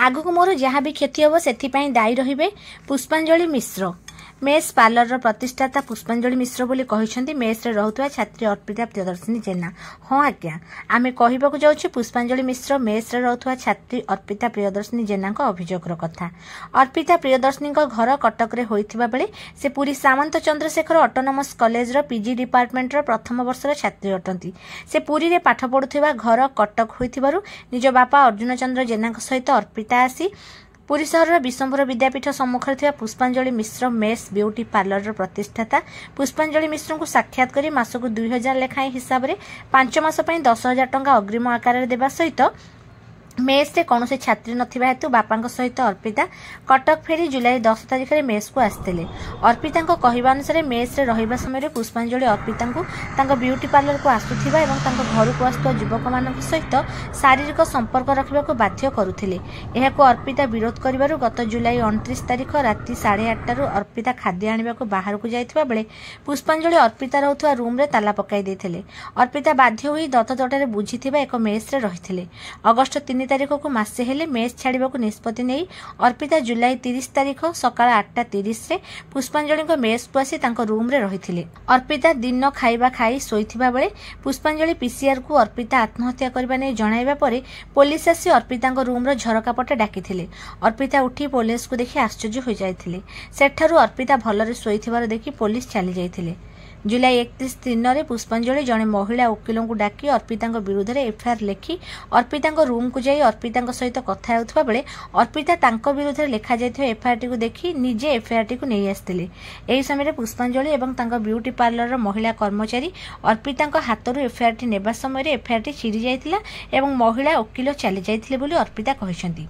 आगु मोर जहाँ भी क्षति हम से दायी रही पुष्पांजलि मिश्र। मेस पार्लर प्रतिष्ठाता पुष्पांजलि मिश्र बोली कहते मेस रे रहुवा छात्री अर्पिता प्रियदर्शिनी जेना। हाँ आज्ञा आमे कहबाकू जाउछि पुष्पांजलि मिश्र मेस रे रहुवा छात्री अर्पिता प्रियदर्शिनी जेना अभियोगर कथा। अर्पिता प्रियदर्शिनी घर कटक रे होइथिबा बेले से पुरी सामंत चंद्रशेखर ऑटोनोमस कॉलेज रो पीजी डिपार्टमेंट रो प्रथम वर्षर छात्री अटंती। से पुरी रे पाठ पढुथिबा घर कटक होइथिबारु निज बापा अर्जुन चंद्र जेना सहित अर्पिता आसी पुरी सहर विशंभर विद्यापीठ सम्मुखें थिबा पुष्पांजलि मिश्र मेस ब्यूटी पार्लर प्रतिष्ठाता पुष्पांजलि मिश्र को साक्षात करी मासकु 2000 लेखाएं हिसाब रे 5 मास पई 10,000 टंका अग्रिम आकार देबा सहित मेस रे कौन छात्री नथिबा हेतु बापा सहित अर्पिता कटक फेरी जुलाई 10 तारिख में मेस को आसते। अर्पिता कहवा अनुसार मेस रे रहिबा समय पुष्पांजलि अर्पिता को ब्यूटी पार्लर को आसुथिबा एवं घर को आसुवा युवक मान सहित शारीरिक संपर्क रखा बाध्य करुथिले। एहाको अर्पिता विरोध करिबारु गत जुलाई 29 तारिख राति 8:30 अर्पिता खाद्य आनिबा को बाहर को जाइथिबा बेले पुष्पांजलि अर्पिता रहउथवा रूम रे ताला पकाई देथिले। अर्पिता बाध्य होई दत्तजटारे बुझिथिबा एक मेस रे रहिथिले। अगस्त 3 तारिख को मासे हेले मेस छाड़िबाकू निष्पत्ति नहीं अर्पिता जुलाई 30 तारिख सकाळ 8:30 रे पुष्पांजलि मेस को आसी तांको रूम रे रहिथिले। अर्पिता दिन खाइबा खाई सोइथिबा बेले पुष्पांजलि पीसीआर को अर्पिता आत्महत्या करबा नै जणाइबा परे पुलिस आसी अर्पिता रूम रो झरका पटे डाकिथिले। अर्पिता उठी पुलिस को देखि आश्चर्य हो जाइथिले। सेठारु अर्पिता भलरे सोइथिबार देखि पुलिस चली जाइथिले। जुलाई 31 दिन में पुष्पांजलि जड़े महिला वकिलों को डाकी अर्पिता विरुद्ध में एफआईआर लिखि अर्पिता रूम को जाई अर्पिता सहित कथा होता बेले अर्पिता विरुद्ध लिखा जाइथिबा एफआईआर टी को देखि निजे एफआईआर टी को नहीं आसथिले। एही समय पुष्पांजलि एवं ब्यूटी पार्लर महिला कर्मचारी अर्पिता हाथरू एफआईआर टी नेबा समय एफआईआर टी छिड़ी जाइथिला एवं महिला वकिल चली जाइथिले बोली अर्पिता कहिसेंती।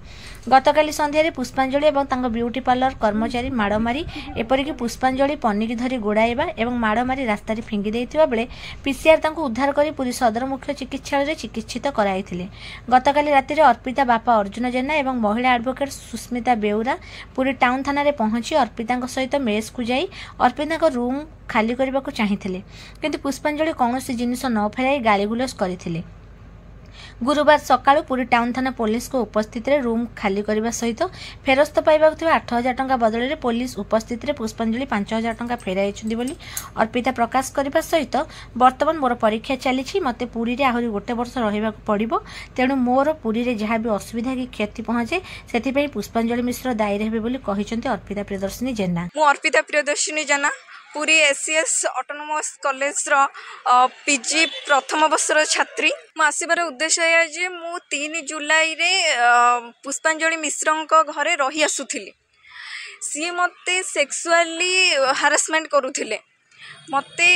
गतकाली संध्यारे पुष्पांजलि एवं ब्यूटी पार्लर कर्मचारी माड़ मारी एपरिक पुष्पांजलि पनिकी धरी गोड़ाइबा एवं माड़ मारी रास्ता फिंगी देइथिबा बेले पीसीआर तांको उद्धार करी पुरी सदर मुख्य चिकित्सालय चिकित्सित कराइथिले। गतकाली राति रे अर्पिता बापा अर्जुन जेना एवं महिला एडवोकेट सुस्मिता बेउरा पुरी टाउन थाना रे पहुंची अर्पिता सहित मेस को जाई अर्पिता रूम खाली करने को चाहिए किंतु पुष्पांजलि कौन जिनिस न फेराई गालीगुलज करथिले। गुरुवार सकाळु पुरी टाउन थाना पुलिस को उपस्थित रे रूम खाली करने सहित फेरस्त पाइबाक 8,000 टंका बदल में पुलिस उपस्थित रे पुष्पांजलि 5,000 टंका फेराई बोली अर्पिता प्रकाश करने सहित वर्तमान मोर परीक्षा चली मते पुरी रे आहरी गोटे वर्ष रहिबा पड़िबो तेणु मोर पुरी रे जहाँ भी असुविधा की क्षति पहुंचे से पुष्पांजलि मिश्र दायी रहे बोली कहिसेंती अर्पिता प्रियदर्शिनी जेना। मु अर्पिता प्रियदर्शिनी जेना पूरी एसीएस ऑटोनोमस कॉलेज रो पीजी प्रथम वर्षर छात्री। मु आसबार उद्देश्य है जे मु 3 जुलाई रे पुष्पांजलि मिश्र घरे रही आसुथिली। सी मते सेक्सुअली हारासमेंट करुथिले मते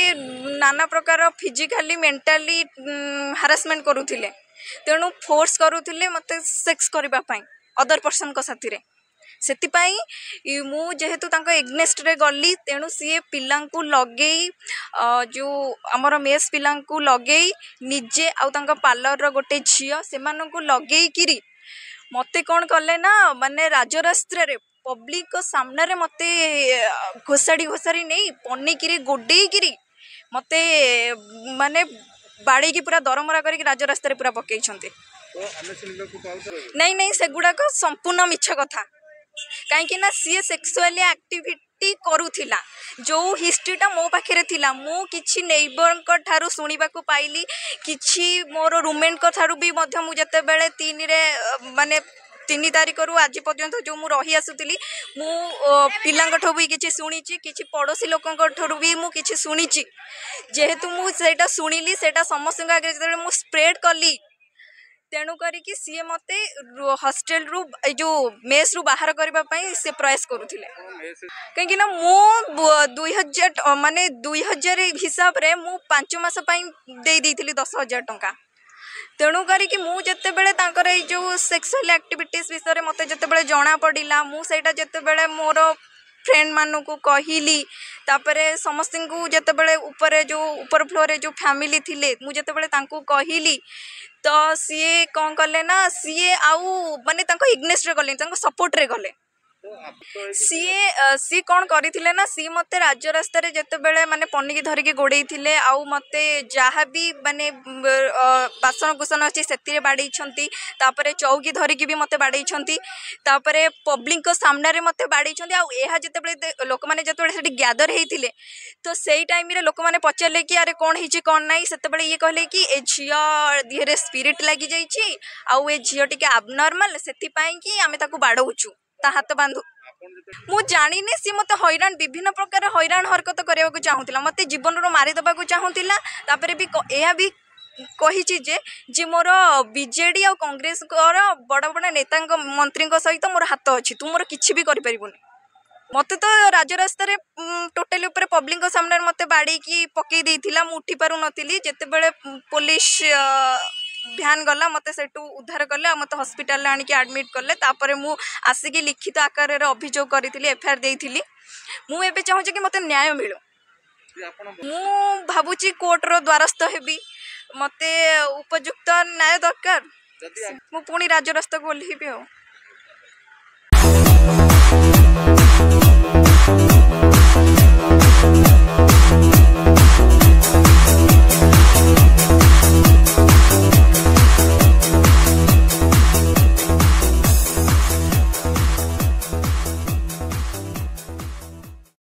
नाना प्रकार फिजिकली मेंटली हारासमेंट करुथिले तेणु फोर्स करुथिले मते सेक्स करबा पई अदर पर्सन को साथी रे सेतिपाई मु जेहेतु तांको एग्नेस्ट रे गली तेणु सी पिलांकु लगेई जो आमर मेस पिलांकु लगेई निजे आउ तांको पार्लर रो गोटे झियो सेमानंकु लगेई किरी मते कोन कले ना माने राजरास्त्र रे पब्लिक को सामने रे मते घोसाड़ी नहीं पन्नी किरी गोडेई किरी मते माने बाड़ी की पूरा दरमरा करी राजरास्त्र रे पूरा पकई छंते। नहीं सेगुड़ा को संपूर्ण मिछ कथा कहीं ना सी सेक्सुअली एक्टिविटी करूथिला जो हिस्ट्रीटा मो पाखे थिला मु किछि नेबरक ठारू सुनिबा को पाइली किछि मोर रूममेट को ठारू भी मध्य मु जते बेले 3 रे माने 3 तारिख रु आज पर्यंत जो मु रही आसुतिली मु पिलांक ठो भी किछि सुनिछि किछि पड़ोसी लोकंक ठो भी मु किछि सुनिछि जेहेतु मु सेटा सुनिली सेटा समस्त आगे जते मु स्प्रेड कली तेणु करिकी सी मते हॉस्टल रु जो मेस रु बाहर करबा पई से प्रयास करूथिले कहीं ना मु 2000 माने 2000 हिसाब रे मु 5 मास पई दे देइथिली 10,000 टंका तेणु करिकी मु जते बेले तांकर ए जो सेक्सुअल एक्टिविटीज विषय रे मते जते बेले जणा पड़िला मु सेटा जते बेले मोर फ्रेंड मानू को कहली तापरे समस्त को जते बेले ऊपर जो ऊपर फ्लोर रे जो फैमिली थिले मु जते बेले तांको कहली तो सी कौन कले ना सी आउ माने तांको इग्नेस्ट रे गले तांको सपोर्ट रे गले सी कौन करथिले ना सी मते राज्य रास्ता रे जेतेबेले माने पन्नी धरिके गोड़ेइथिले आउ मते जहाँ भी माने बासन कुसन अच्छी से बाड़े तापरे चौकी धरिकी भी मते बाड़े तापरे पब्लिक सामने रे मते बाड़े आउ एहा जेतेबेले लोक माने जेतेबेले सेठी ग्यादर हेइथिले तो सेई टाइम रे लोक माने पचारले कि अरे कौन ହେଇଛି कौन नाही सेतेबेले ये कहले कि ए झियो देहरे स्पिरिट लागि जाईछि आउ ए झियो टिके abnormal सेति पई कि आमे ताकू बाडौछु ता हाथ बांधु मु जानी सी मत हैरान विभिन्न प्रकार हैरान हरकत करने को चाहूला मत जीवन रू मारिदेवा चाहूला भी यह भी कही जे मोर बीजेडी और कांग्रेस बड़ बड़ नेता मंत्री सहित मोर हाथ अच्छी तू मोर किसी भी कर मत तो राजरास्तार टोटाली पब्लिक सामने मत बाड़ी पकई देला उठी पार नी जिते पुलिस भ्यान गला मत से उद्धार कले मत हस्पिटाल आनिक आडमिट कले तापर मु आसिकी लिखित आकार अभियोग करी एफआईआर देइथिली मु एबे चाहूँ कि मत न्याय मिलू मु भावुची कोर्ट रो द्वारस्थ हेबी मते उपयुक्त न्याय दरकार मु पुणी राजरास्ता को ओल्हेबी।